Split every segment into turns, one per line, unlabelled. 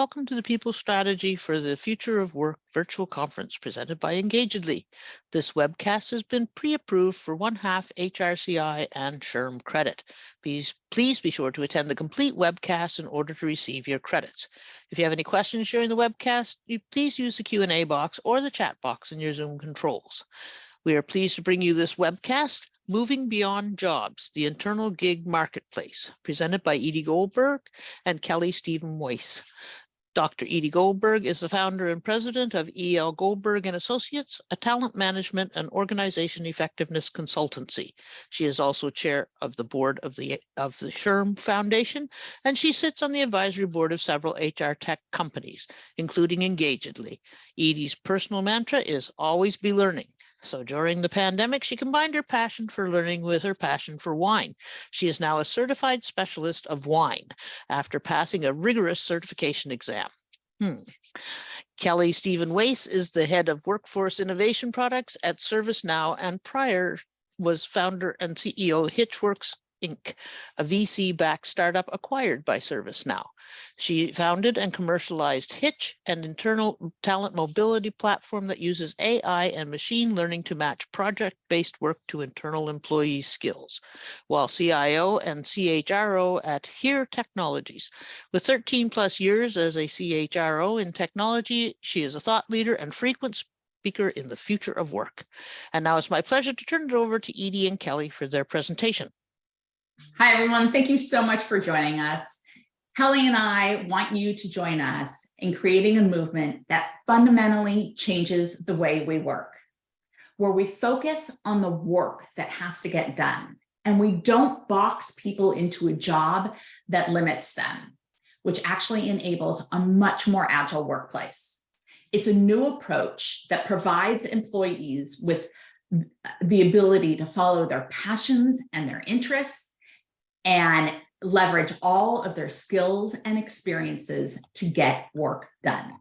Welcome to the People Strategy for the Future of Work virtual conference presented by Engagedly. This webcast has been pre-approved for 1/2 HRCI and SHRM credit. Please be sure to attend the complete webcast in order to receive your credits. If you have any questions during the webcast, please use the Q&A box or the chat box in your Zoom controls. We are pleased to bring you this webcast, Moving Beyond Jobs, the Internal Gig Marketplace, presented by Edie Goldberg and Kelley Steven-Waiss. Dr. Edie Goldberg is the founder and president of E.L. Goldberg and Associates, a talent management and organization effectiveness consultancy. She is also chair of the board of the SHRM Foundation, and she sits on the advisory board of several HR tech companies, including Engagedly. Edie's personal mantra is always be learning. So during the pandemic, she combined her passion for learning with her passion for wine. She is now a certified specialist of wine after passing a rigorous certification exam. Kelley Steven-Waiss is the head of workforce innovation products at ServiceNow, and prior was founder and CEO Hitchworks Inc., a VC-backed startup acquired by ServiceNow. She founded and commercialized Hitch, an internal talent mobility platform that uses AI and machine learning to match project-based work to internal employee skills, while CIO and CHRO at Here Technologies. With 13 plus years as a CHRO in technology, she is a thought leader and frequent speaker in the future of work. And now it's my pleasure to turn it over to Edie and Kelley for their presentation.
Hi, everyone. Thank you so much for joining us. Kelley and I want you to join us in creating a movement that fundamentally changes the way we work, where we focus on the work that has to get done, and we don't box people into a job that limits them, which actually enables a much more agile workplace. It's a new approach that provides employees with the ability to follow their passions and their interests and leverage all of their skills and experiences to get work done.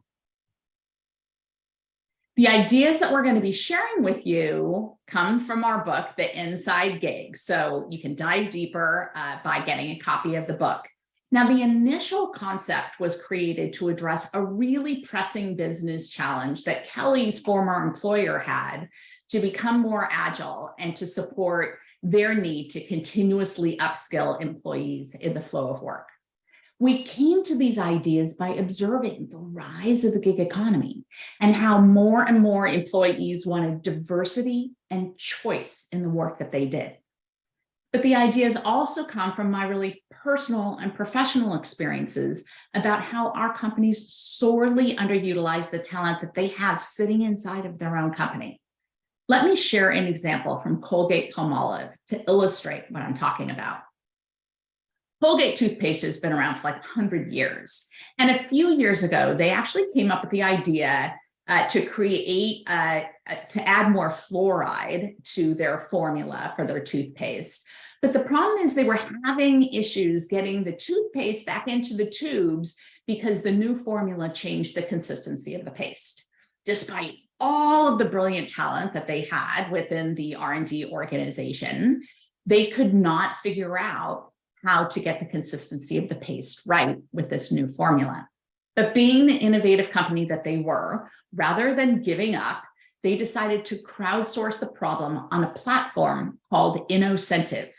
The ideas that we're going to be sharing with you come from our book, The Inside Gig. So you can dive deeper by getting a copy of the book. Now, the initial concept was created to address a really pressing business challenge that Kelley's former employer had to become more agile and to support their need to continuously upskill employees in the flow of work. We came to these ideas by observing the rise of the gig economy and how more and more employees wanted diversity and choice in the work that they did. But the ideas also come from my really personal and professional experiences about how our companies sorely underutilize the talent that they have sitting inside of their own company. Let me share an example from Colgate-Palmolive to illustrate what I'm talking about. Colgate toothpaste has been around for like 100 years. And a few years ago, they actually came up with the idea to add more fluoride to their formula for their toothpaste. But the problem is they were having issues getting the toothpaste back into the tubes because the new formula changed the consistency of the paste. Despite all of the brilliant talent that they had within the R&D organization, they could not figure out how to get the consistency of the paste right with this new formula. But being the innovative company that they were, rather than giving up, they decided to crowdsource the problem on a platform called Innocentive.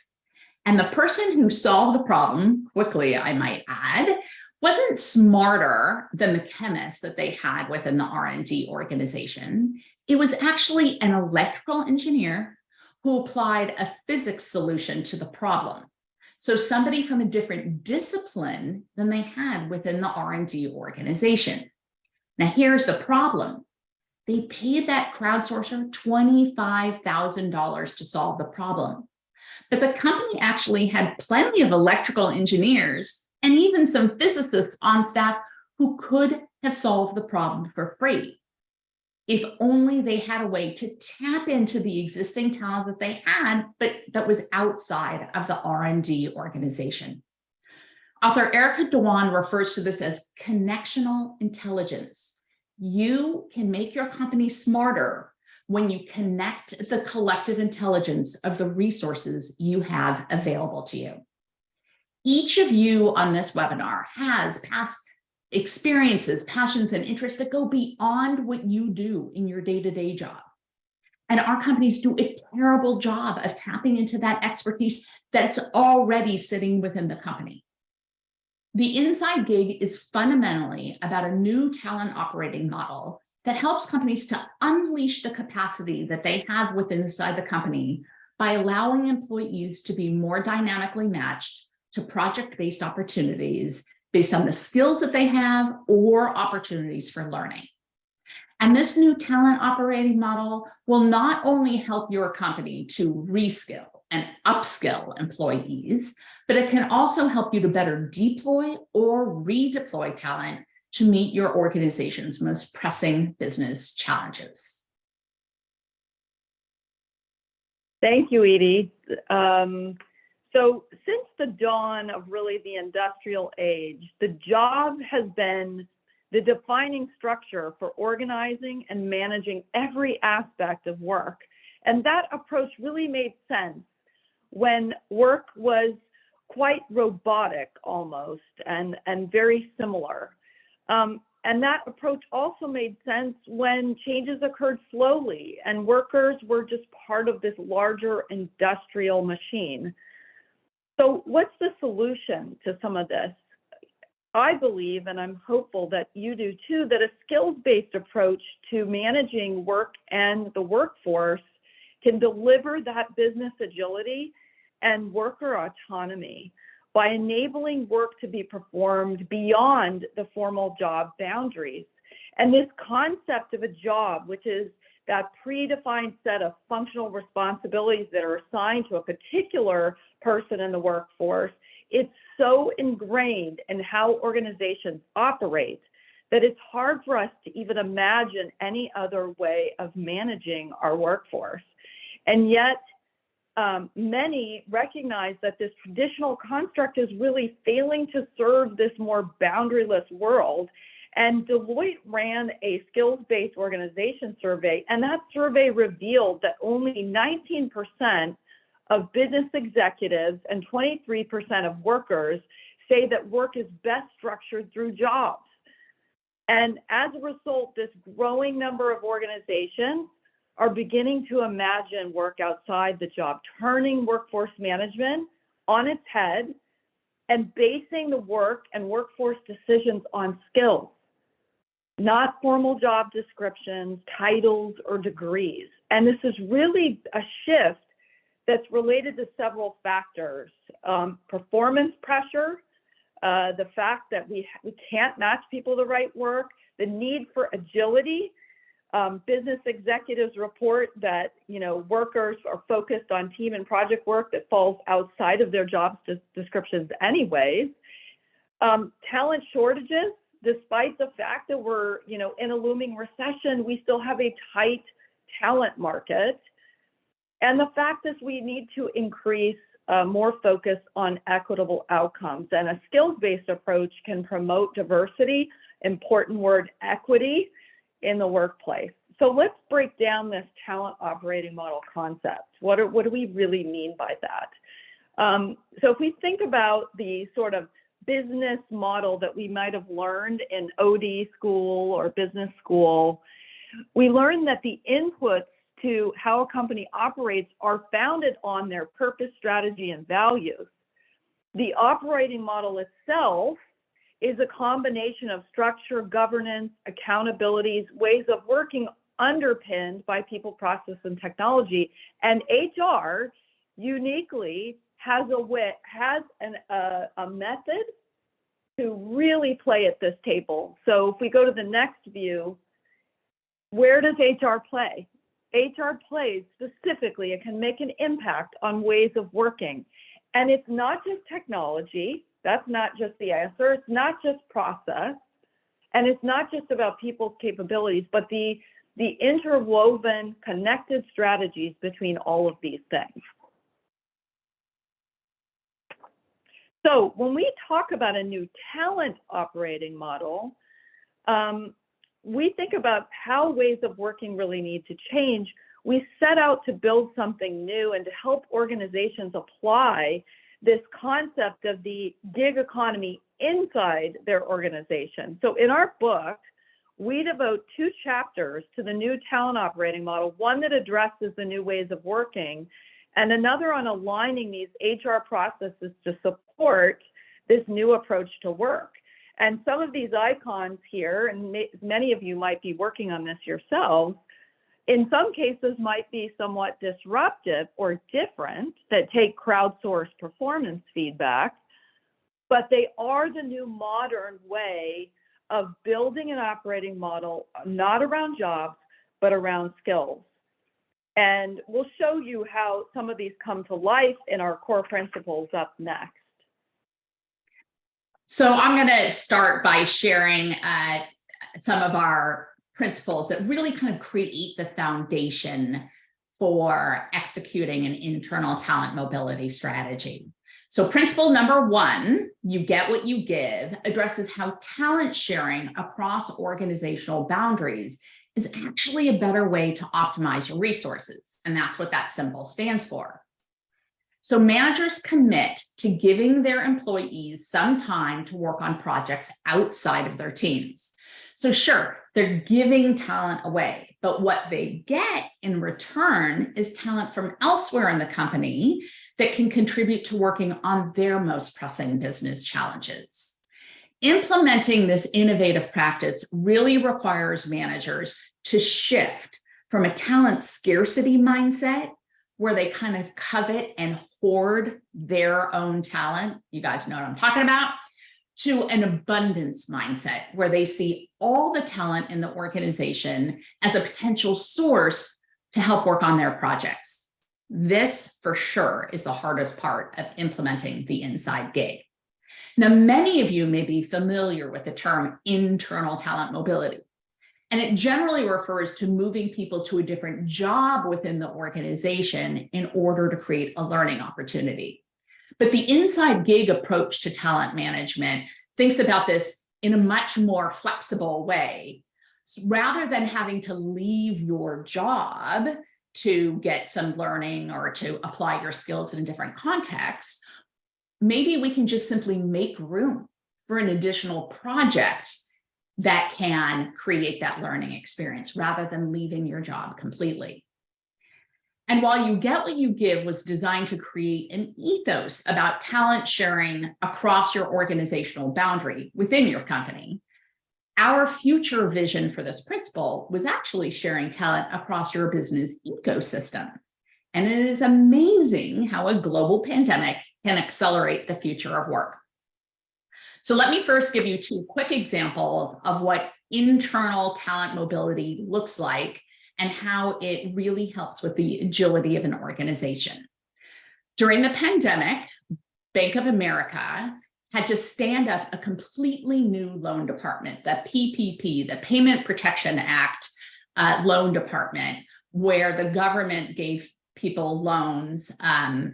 And the person who solved the problem, quickly I might add, wasn't smarter than the chemist that they had within the R&D organization. It was actually an electrical engineer who applied a physics solution to the problem. So somebody from a different discipline than they had within the R&D organization. Now here's the problem. They paid that crowdsourcer $25,000 to solve the problem. But the company actually had plenty of electrical engineers and even some physicists on staff who could have solved the problem for free, if only they had a way to tap into the existing talent that they had, but that was outside of the R&D organization. Author Erica Dewan refers to this as connectional intelligence. You can make your company smarter when you connect the collective intelligence of the resources you have available to you. Each of you on this webinar has, past experiences, passions, and interests that go beyond what you do in your day-to-day job. And our companies do a terrible job of tapping into that expertise that's already sitting within the company. The Inside Gig is fundamentally about a new talent operating model that helps companies to unleash the capacity that they have within inside the company by allowing employees to be more dynamically matched to project-based opportunities based on the skills that they have or opportunities for learning. And this new talent operating model will not only help your company to reskill and upskill employees, but it can also help you to better deploy or redeploy talent to meet your organization's most pressing business challenges.
Thank you, Edie. So since the dawn of really the industrial age, the job has been the defining structure for organizing and managing every aspect of work. And that approach really made sense when work was quite robotic almost and very similar. And that approach also made sense when changes occurred slowly and workers were just part of this larger industrial machine. So what's the solution to some of this? I believe, and I'm hopeful that you do too, that a skills-based approach to managing work and the workforce can deliver that business agility and worker autonomy by enabling work to be performed beyond the formal job boundaries. And this concept of a job, which is that predefined set of functional responsibilities that are assigned to a particular person in the workforce, it's so ingrained in how organizations operate that it's hard for us to even imagine any other way of managing our workforce. And yet, many recognize that this traditional construct is really failing to serve this more boundaryless world. And Deloitte ran a skills-based organization survey, and that survey revealed that only 19% of business executives and 23% of workers say that work is best structured through jobs. And as a result, this growing number of organizations are beginning to imagine work outside the job, turning workforce management on its head and basing the work and workforce decisions on skills, not formal job descriptions, titles, or degrees. And this is really a shift that's related to several factors: performance pressure, the fact that we can't match people to the right work, the need for agility. Business executives report that workers are focused on team and project work that falls outside of their job descriptions anyways. Talent shortages, despite the fact that we're in a looming recession, we still have a tight talent market. And the fact is we need to increase more focus on equitable outcomes, and a skills-based approach can promote diversity, important word, equity, in the workplace. So let's break down this talent operating model concept. What do we really mean by that? So if we think about the sort of business model that we might have learned in OD school or business school, we learned that the inputs to how a company operates are founded on their purpose, strategy, and values. The operating model itself is a combination of structure, governance, accountabilities, ways of working underpinned by people, process, and technology. And HR uniquely has a method to really play at this table. So if we go to the next view, where does HR play? HR plays specifically, it can make an impact on ways of working. And it's not just technology, that's not just the answer, it's not just process, and it's not just about people's capabilities, but the interwoven, connected strategies between all of these things. So when we talk about a new talent operating model, we think about how ways of working really need to change. We set out to build something new and to help organizations apply this concept of the gig economy inside their organization. So in our book, we devote 2 chapters to the new talent operating model, one that addresses the new ways of working, and another on aligning these HR processes to support this new approach to work. And some of these icons here, and many of you might be working on this yourselves, in some cases might be somewhat disruptive or different, that take crowdsourced performance feedback, but they are the new modern way of building an operating model, not around jobs, but around skills. And we'll show you how some of these come to life in our core principles up next.
So I'm going to start by sharing some of our principles that really kind of create the foundation for executing an internal talent mobility strategy. So principle number 1, you get what you give, addresses how talent sharing across organizational boundaries is actually a better way to optimize your resources. And that's what that symbol stands for. So managers commit to giving their employees some time to work on projects outside of their teams. So sure, they're giving talent away, but what they get in return is talent from elsewhere in the company that can contribute to working on their most pressing business challenges. Implementing this innovative practice really requires managers to shift from a talent scarcity mindset, where they kind of covet and hoard their own talent, you guys know what I'm talking about, to an abundance mindset, where they see all the talent in the organization as a potential source to help work on their projects. This, for sure, is the hardest part of implementing the inside gig. Now, many of you may be familiar with the term internal talent mobility, and it generally refers to moving people to a different job within the organization in order to create a learning opportunity. But the inside gig approach to talent management thinks about this in a much more flexible way. So rather than having to leave your job to get some learning or to apply your skills in a different context, maybe we can just simply make room for an additional project that can create that learning experience rather than leaving your job completely. And while you get what you give was designed to create an ethos about talent sharing across your organizational boundary within your company, our future vision for this principle was actually sharing talent across your business ecosystem. And it is amazing how a global pandemic can accelerate the future of work. So let me first give you 2 quick examples of what internal talent mobility looks like and how it really helps with the agility of an organization. During the pandemic, Bank of America had to stand up a completely new loan department, the PPP, the Payment Protection Act loan department, where the government gave people loans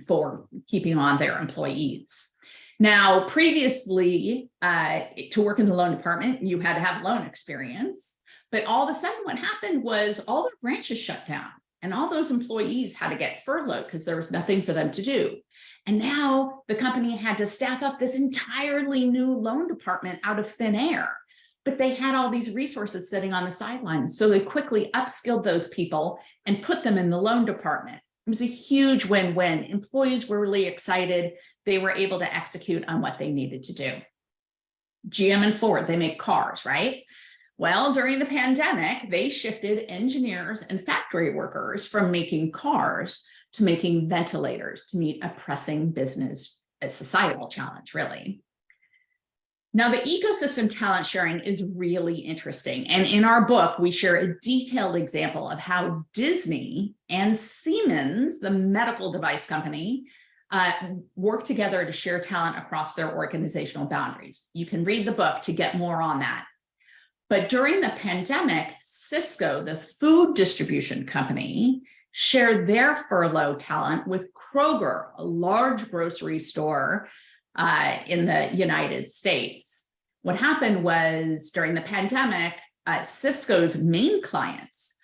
for keeping on their employees. Now, previously, to work in the loan department, you had to have loan experience, but all of a sudden what happened was all their branches shut down and all those employees had to get furloughed because there was nothing for them to do. And now the company had to staff up this entirely new loan department out of thin air, but they had all these resources sitting on the sidelines. So they quickly upskilled those people and put them in the loan department. It was a huge win-win. Employees were really excited. They were able to execute on what they needed to do. GM and Ford, they make cars, right? Well, during the pandemic, they shifted engineers and factory workers from making cars to making ventilators to meet a pressing business, a societal challenge, really. Now, the ecosystem talent sharing is really interesting. And in our book, we share a detailed example of how Disney and Siemens, the medical device company, work together to share talent across their organizational boundaries. You can read the book to get more on that. But during the pandemic, Cisco, the food distribution company, shared their furlough talent with Kroger, a large grocery store in the United States. What happened was during the pandemic, Cisco's main clients,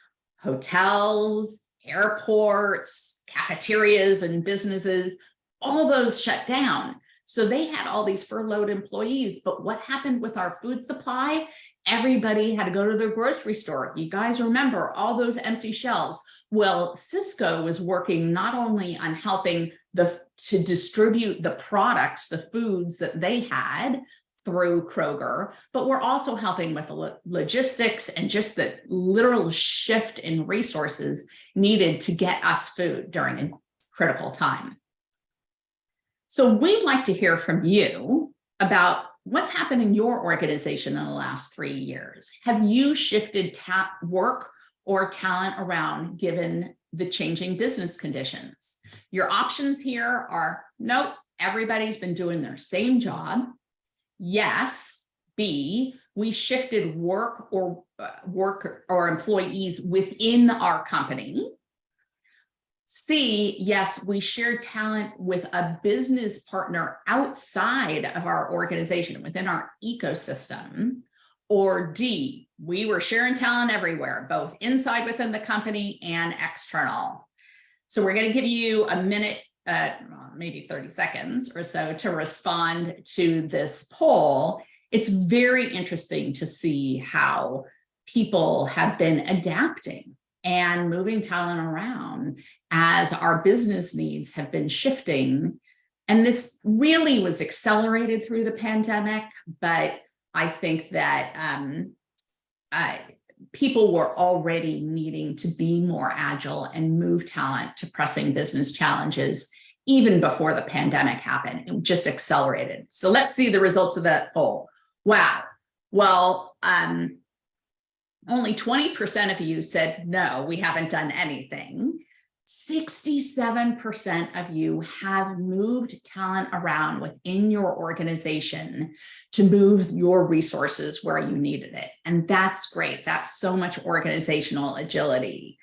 hotels, airports, cafeterias, and businesses, all those shut down. So they had all these furloughed employees, but what happened with our food supply? Everybody had to go to their grocery store. You guys remember all those empty shelves. Well, Cisco was working not only on helping to distribute the products, the foods that they had through Kroger, but we're also helping with logistics and just the literal shift in resources needed to get us food during a critical time. So we'd like to hear from you about what's happened in your organization in the last 3 years. Have you shifted work or talent around given the changing business conditions? Your options here are, nope, everybody's been doing their same job. Yes. B, we shifted work or employees within our company. C, yes, we shared talent with a business partner outside of our organization, within our ecosystem. Or D, we were sharing talent everywhere, both inside within the company and external. So we're going to give you a minute, maybe 30 seconds or so to respond to this poll. It's very interesting to see how people have been adapting and moving talent around as our business needs have been shifting. And this really was accelerated through the pandemic, but I think that people were already needing to be more agile and move talent to pressing business challenges even before the pandemic happened. It just accelerated. So let's see the results of that poll. Wow. Well, only 20% of you said, no, we haven't done anything. 67% of you have moved talent around within your organization to move your resources where you needed it. And that's great. That's so much organizational agility.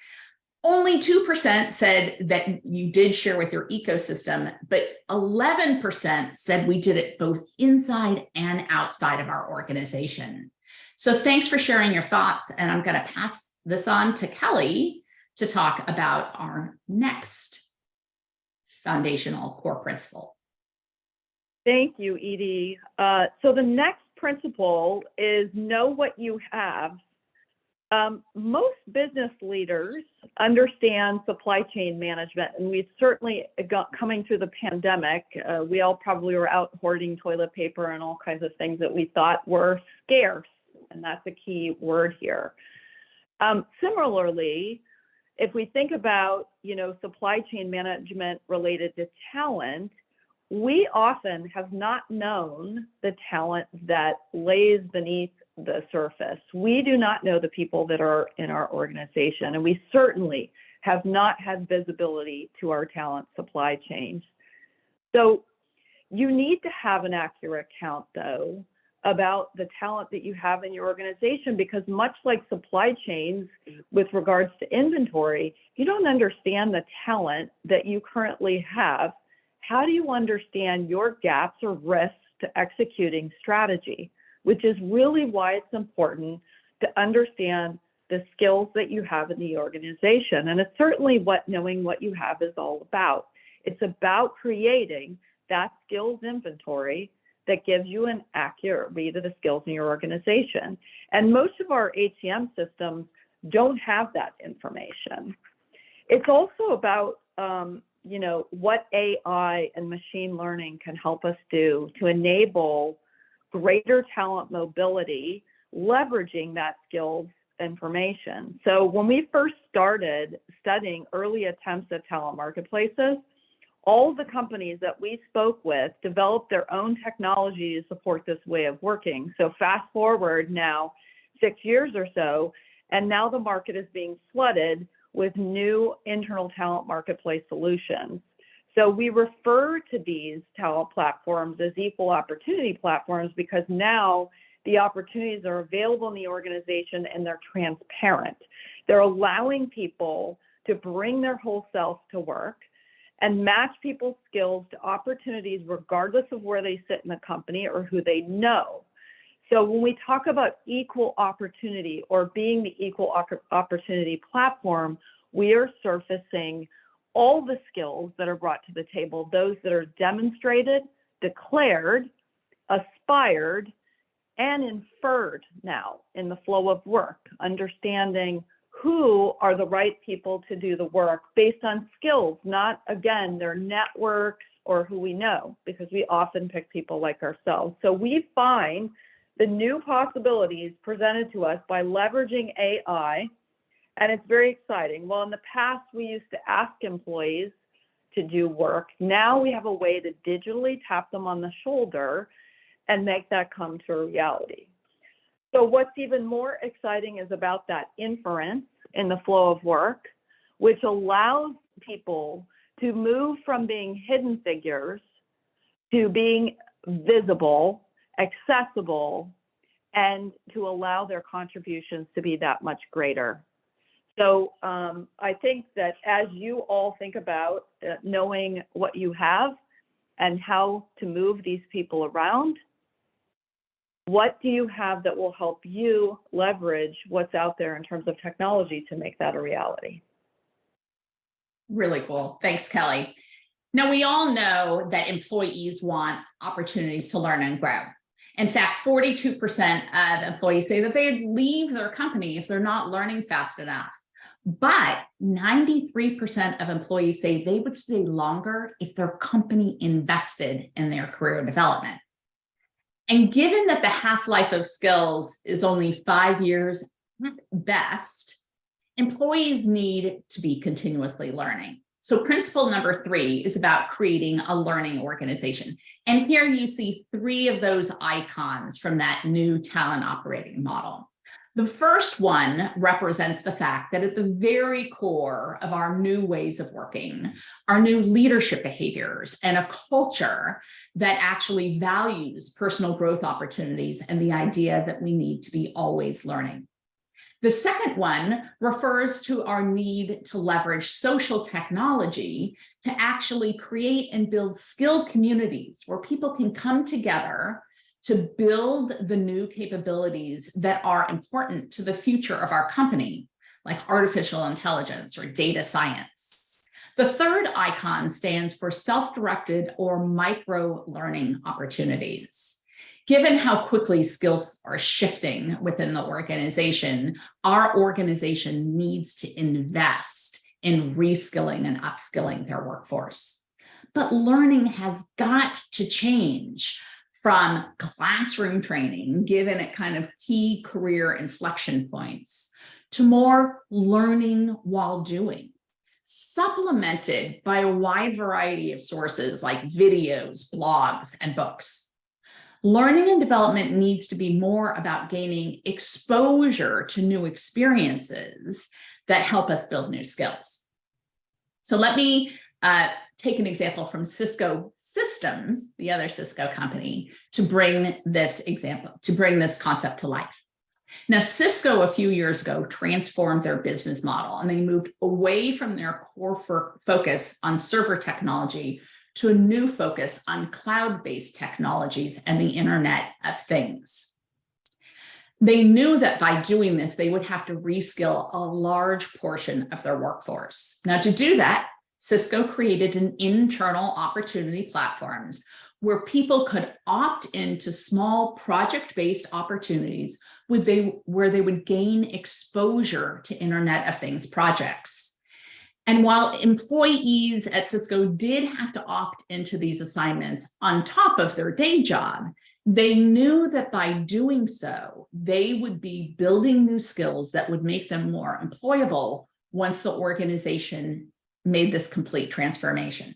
Only 2% said that you did share with your ecosystem, but 11% said we did it both inside and outside of our organization. So thanks for sharing your thoughts. And I'm going to pass this on to Kelley to talk about our next foundational core principle.
Thank you, Edie. So the next principle is know what you have. Most business leaders understand supply chain management, and we've certainly got coming through the pandemic. We all probably were out hoarding toilet paper and all kinds of things that we thought were scarce, and that's a key word here. Similarly, if we think about, supply chain management related to talent, we often have not known the talent that lays beneath the surface. We do not know the people that are in our organization, and we certainly have not had visibility to our talent supply chains. So you need to have an accurate count, though, about the talent that you have in your organization, because much like supply chains with regards to inventory, you don't understand the talent that you currently have. How do you understand your gaps or risks to executing strategy? Which is really why it's important to understand the skills that you have in the organization. And it's certainly what knowing what you have is all about. It's about creating that skills inventory that gives you an accurate read of the skills in your organization. And most of our HCM systems don't have that information. It's also about what AI and machine learning can help us do to enable greater talent mobility, leveraging that skills information. So when we first started studying early attempts at talent marketplaces, all the companies that we spoke with developed their own technology to support this way of working. So fast forward now 6 years or so, and now the market is being flooded with new internal talent marketplace solutions. So we refer to these talent platforms as equal opportunity platforms because now the opportunities are available in the organization and they're transparent. They're allowing people to bring their whole self to work and match people's skills to opportunities regardless of where they sit in the company or who they know. So when we talk about equal opportunity or being the equal opportunity platform, we are surfacing all the skills that are brought to the table, those that are demonstrated, declared, aspired, and inferred now in the flow of work, understanding who are the right people to do the work based on skills, not, again, their networks or who we know, because we often pick people like ourselves. So we find the new possibilities presented to us by leveraging AI, and it's very exciting. Well, in the past, we used to ask employees to do work. Now we have a way to digitally tap them on the shoulder and make that come to a reality. So what's even more exciting is about that inference in the flow of work, which allows people to move from being hidden figures to being visible, accessible, and to allow their contributions to be that much greater. So I think that as you all think about knowing what you have and how to move these people around, what do you have that will help you leverage what's out there in terms of technology to make that a reality?
Really cool. Thanks, Kelly. Now, we all know that employees want opportunities to learn and grow. In fact, 42% of employees say that they'd leave their company if they're not learning fast enough. But 93% of employees say they would stay longer if their company invested in their career development. And given that the half-life of skills is only 5 years at best, employees need to be continuously learning. So principle number 3 is about creating a learning organization. And here you see 3 of those icons from that new talent operating model. The first one represents the fact that at the very core of our new ways of working are new leadership behaviors and a culture that actually values personal growth opportunities and the idea that we need to be always learning. The second one refers to our need to leverage social technology to actually create and build skill communities where people can come together to build the new capabilities that are important to the future of our company, like artificial intelligence or data science. The third icon stands for self-directed or micro-learning opportunities. Given how quickly skills are shifting within the organization, our organization needs to invest in reskilling and upskilling their workforce. But learning has got to change from classroom training, given at kind of key career inflection points, to more learning while doing, supplemented by a wide variety of sources like videos, blogs, and books. Learning and development needs to be more about gaining exposure to new experiences that help us build new skills. So let me take an example from Cisco Systems, the other Cisco company, to bring this concept to life. Now, Cisco a few years ago transformed their business model, and they moved away from their core focus on server technology to a new focus on cloud-based technologies and the Internet of Things. They knew that by doing this, they would have to reskill a large portion of their workforce. Now, to do that, Cisco created an internal opportunity platforms where people could opt into small project-based opportunities where they would gain exposure to Internet of Things projects. And while employees at Cisco did have to opt into these assignments on top of their day job, they knew that by doing so, they would be building new skills that would make them more employable once the organization made this complete transformation.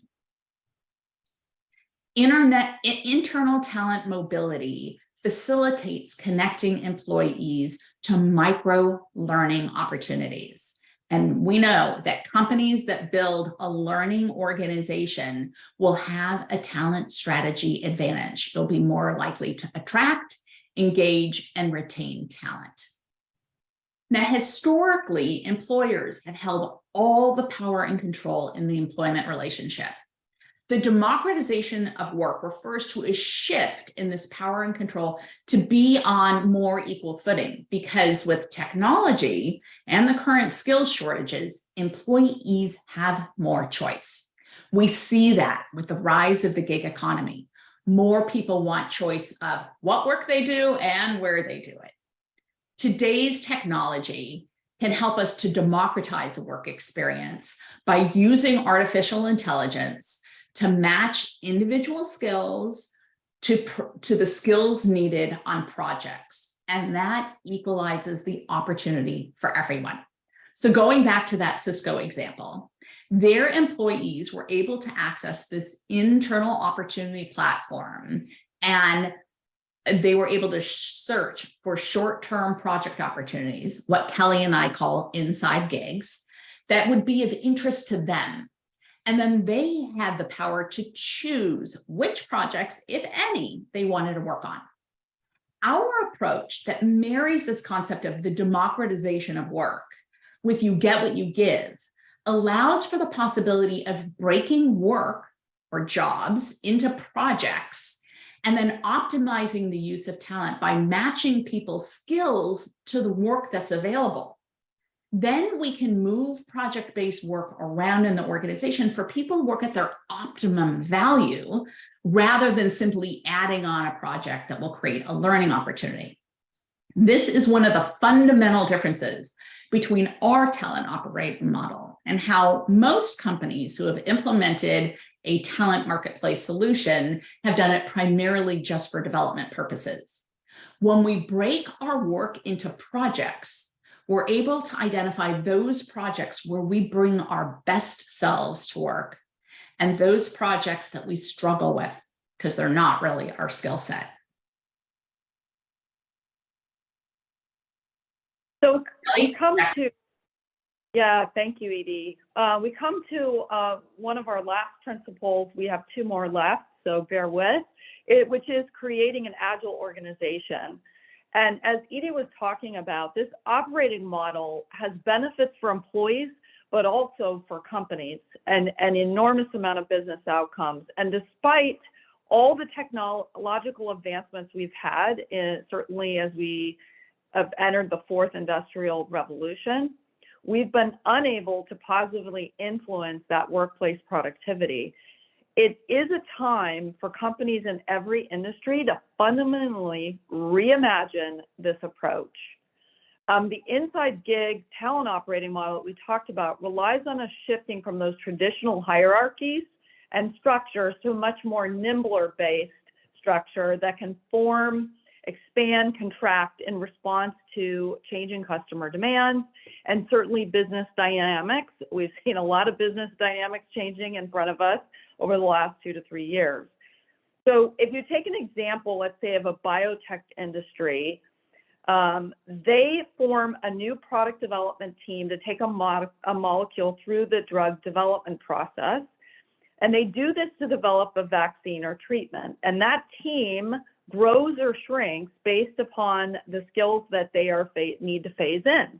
Internal talent mobility facilitates connecting employees to micro learning opportunities. And we know that companies that build a learning organization will have a talent strategy advantage. They'll be more likely to attract, engage, and retain talent. Now, historically, employers have held all the power and control in the employment relationship. The democratization of work refers to a shift in this power and control to be on more equal footing, because with technology and the current skills shortages, employees have more choice. We see that with the rise of the gig economy. More people want choice of what work they do and where they do it. Today's technology can help us to democratize a work experience by using artificial intelligence to match individual skills to the skills needed on projects. And that equalizes the opportunity for everyone. So going back to that Cisco example, their employees were able to access this internal opportunity platform, and they were able to search for short-term project opportunities, what Kelly and I call inside gigs, that would be of interest to them. And then they had the power to choose which projects, if any, they wanted to work on. Our approach that marries this concept of the democratization of work with you get what you give allows for the possibility of breaking work or jobs into projects and then optimizing the use of talent by matching people's skills to the work that's available. Then we can move project-based work around in the organization for people to work at their optimum value rather than simply adding on a project that will create a learning opportunity. This is one of the fundamental differences between our talent operating model and how most companies who have implemented a talent marketplace solution have done it primarily just for development purposes. When we break our work into projects, we're able to identify those projects where we bring our best selves to work and those projects that we struggle with because they're not really our skill set.
So we come to, yeah, thank you, Edie. We come to one of our last principles. We have two more left, so bear with it, which is creating an agile organization. And as Edie was talking about, this operating model has benefits for employees, but also for companies, and an enormous amount of business outcomes. And despite all the technological advancements we've had, certainly as we have entered the fourth industrial revolution, we've been unable to positively influence that workplace productivity. It is a time for companies in every industry to fundamentally reimagine this approach. The inside gig talent operating model that we talked about relies on us shifting from those traditional hierarchies and structures to a much more nimbler based structure that can form, expand, contract in response to changing customer demands and certainly business dynamics. We've seen a lot of business dynamics changing in front of us over the last 2 to 3 years. So if you take an example, let's say of a biotech industry, they form a new product development team to take a molecule through the drug development process. And they do this to develop a vaccine or treatment. And that team grows or shrinks based upon the skills that they need to phase in.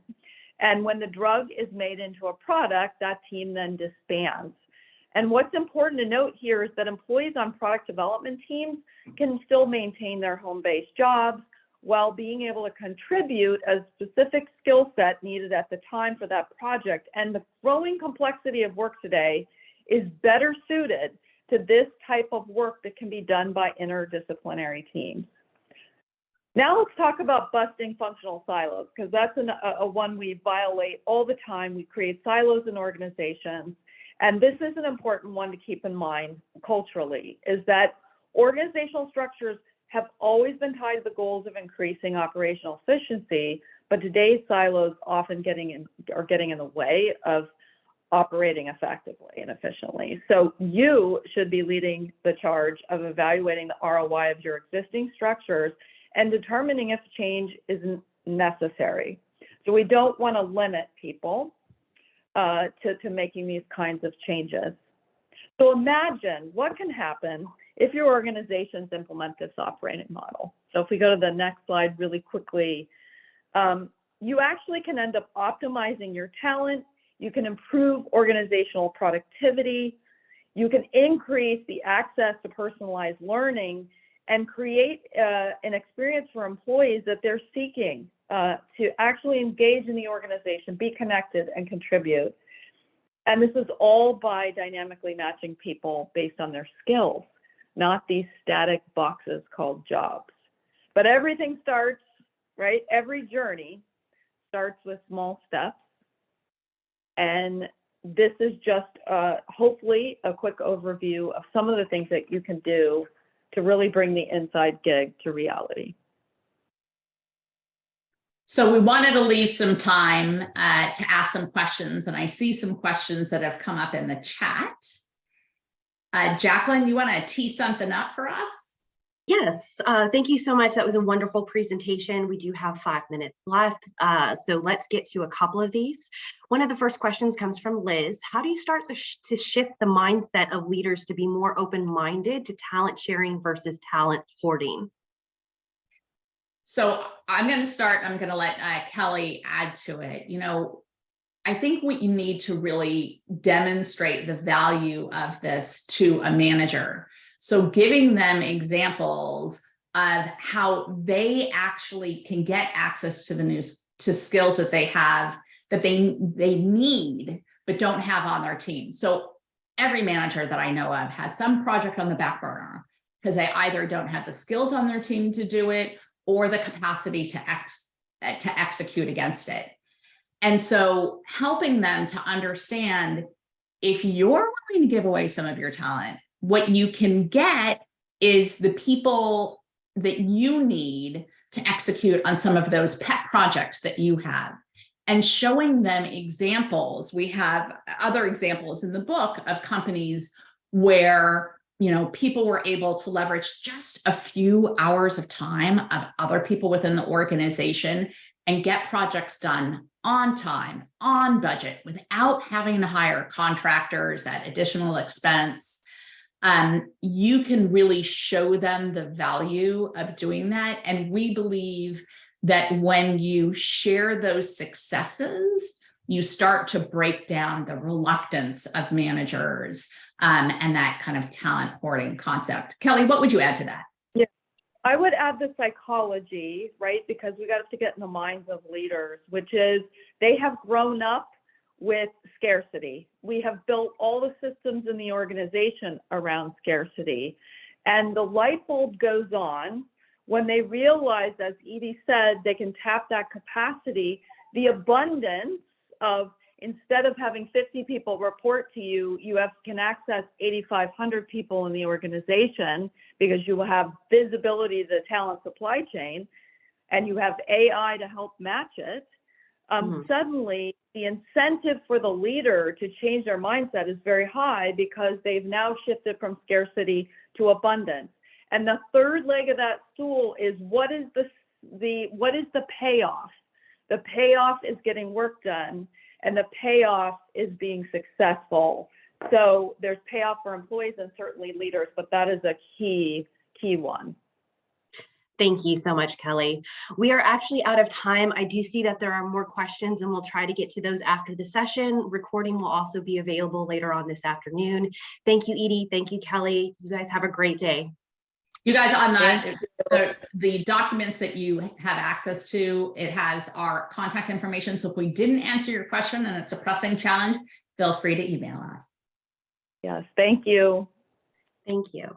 And when the drug is made into a product, that team then disbands. And what's important to note here is that employees on product development teams can still maintain their home-based jobs while being able to contribute a specific skill set needed at the time for that project. And the growing complexity of work today is better suited to this type of work that can be done by interdisciplinary teams. Now let's talk about busting functional silos, because that's a one we violate all the time. We create silos in organizations. And this is an important one to keep in mind culturally, is that organizational structures have always been tied to the goals of increasing operational efficiency, but today's silos often are getting in the way of operating effectively and efficiently. So you should be leading the charge of evaluating the ROI of your existing structures and determining if change isn't necessary. So we don't want to limit people to making these kinds of changes. So imagine what can happen if your organizations implement this operating model. So if we go to the next slide really quickly, you actually can end up optimizing your talent. You can improve organizational productivity. You can increase the access to personalized learning and create an experience for employees that they're seeking to actually engage in the organization, be connected, and contribute. And this is all by dynamically matching people based on their skills, not these static boxes called jobs. But everything starts, right? Every journey starts with small steps. And this is just hopefully a quick overview of some of the things that you can do to really bring the inside gig to reality.
So we wanted to leave some time to ask some questions, and I see some questions that have come up in the chat. Jacqueline, you want to tee something up for us?
Yes, thank you so much. That was a wonderful presentation. We do have 5 minutes left, so let's get to a couple of these. One of the first questions comes from Liz. How do you start to shift the mindset of leaders to be more open-minded to talent sharing versus talent hoarding?
So I'm going to start. I'm going to let Kelley add to it. You know, I think what you need to really demonstrate the value of this to a manager. So giving them examples of how they actually can get access to the skills that they have, that they need, but don't have on their team. So every manager that I know of has some project on the back burner because they either don't have the skills on their team to do it or the capacity to execute against it. And so helping them to understand, if you're willing to give away some of your talent, what you can get is the people that you need to execute on some of those pet projects that you have, and showing them examples. We have other examples in the book of companies where, you know, people were able to leverage just a few hours of time of other people within the organization and get projects done on time, on budget, without having to hire contractors, that additional expense. You can really show them the value of doing that. And we believe that when you share those successes, you start to break down the reluctance of managers and that kind of talent hoarding concept. Kelley, what would you add to that?
Yeah, I would add the psychology, right? Because we got to get in the minds of leaders, which is they have grown up with scarcity. We have built all the systems in the organization around scarcity. And the light bulb goes on when they realize, as Edie said, they can tap that capacity, the abundance of, instead of having 50 people report to you, you can access 8,500 people in the organization because you will have visibility to the talent supply chain and you have AI to help match it. Suddenly, the incentive for the leader to change their mindset is very high because they've now shifted from scarcity to abundance. And the third leg of that stool is what is the payoff? The payoff is getting work done, and the payoff is being successful. So there's payoff for employees and certainly leaders, but that is a key one.
Thank you so much, Kelley. We are actually out of time. I do see that there are more questions and we'll try to get to those after the session. Recording will also be available later on this afternoon. Thank you, Edie. Thank you, Kelley. You guys have a great day.
You guys, on the documents that you have access to, it has our contact information. So if we didn't answer your question and it's a pressing challenge, feel free to email us.
Yes, thank you.
Thank you.